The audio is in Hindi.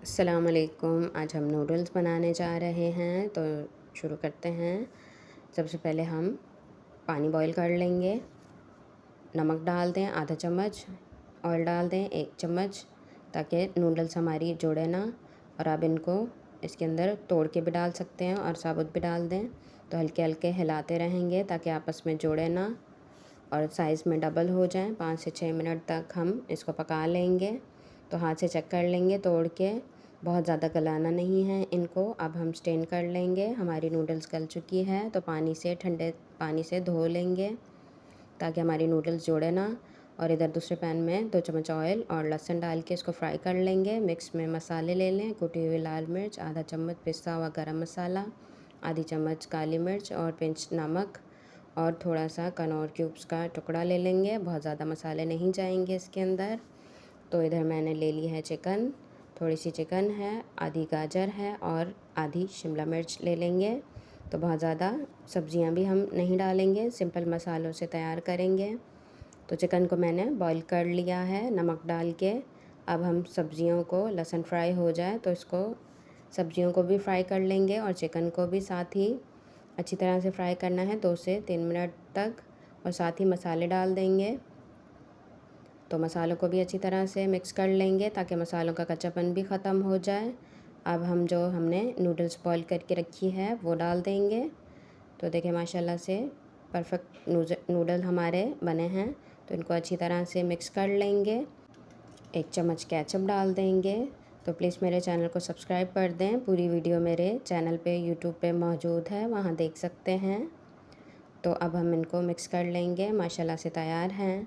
अस्सलाम वालेकुम। आज हम नूडल्स बनाने जा रहे हैं, तो शुरू करते हैं। सबसे पहले हम पानी बॉईल कर लेंगे, नमक डाल दें आधा चम्मच, ऑयल डाल दें 1 चम्मच ताकि नूडल्स हमारी जुड़े ना। और अब इनको इसके अंदर तोड़ के भी डाल सकते हैं और साबुत भी डाल दें। तो हल्के हल्के हिलाते रहेंगे ताकि आपस में जुड़े ना और साइज़ में डबल हो जाएं। 5 से 6 मिनट तक हम इसको पका लेंगे। तो हाथ से चेक कर लेंगे तोड़ के, बहुत ज़्यादा गलाना नहीं है इनको। अब हम स्टेन कर लेंगे। हमारी नूडल्स गल चुकी है तो ठंडे पानी से धो लेंगे ताकि हमारी नूडल्स जुड़े ना। और इधर दूसरे पैन में 2 चम्मच ऑयल और लहसुन डाल के इसको फ्राई कर लेंगे। मिक्स में मसाले ले लें, कुटी हुई लाल मिर्च, आधा चम्मच पिसा हुआ गरम मसाला, आधी चम्मच काली मिर्च और पिंच नमक और थोड़ा सा कनौर क्यूब्स का टुकड़ा ले लेंगे। बहुत ज़्यादा मसाले नहीं जाएंगे इसके अंदर। तो इधर मैंने ले ली है चिकन, थोड़ी सी चिकन है, आधी गाजर है और आधी शिमला मिर्च ले लेंगे। तो बहुत ज़्यादा सब्जियां भी हम नहीं डालेंगे, सिंपल मसालों से तैयार करेंगे। तो चिकन को मैंने बॉईल कर लिया है नमक डाल के। अब हम सब्जियों को, लहसुन फ्राई हो जाए तो इसको सब्जियों को भी फ्राई कर लेंगे और चिकन को भी साथ ही अच्छी तरह से फ्राई करना है 2 से 3 मिनट तक। और साथ ही मसाले डाल देंगे। तो मसालों को भी अच्छी तरह से मिक्स कर लेंगे ताकि मसालों का कच्चापन भी ख़त्म हो जाए। अब हम जो हमने नूडल्स बॉईल करके रखी है वो डाल देंगे। तो देखिए माशाल्लाह से परफेक्ट नूडल हमारे बने हैं। तो इनको अच्छी तरह से मिक्स कर लेंगे। 1 चम्मच केचप डाल देंगे। तो प्लीज़ मेरे चैनल को सब्सक्राइब कर दें। पूरी वीडियो मेरे चैनल पे यूट्यूब पे मौजूद है, वहाँ देख सकते हैं। तो अब हम इनको मिक्स कर लेंगे। माशाल्लाह से तैयार हैं।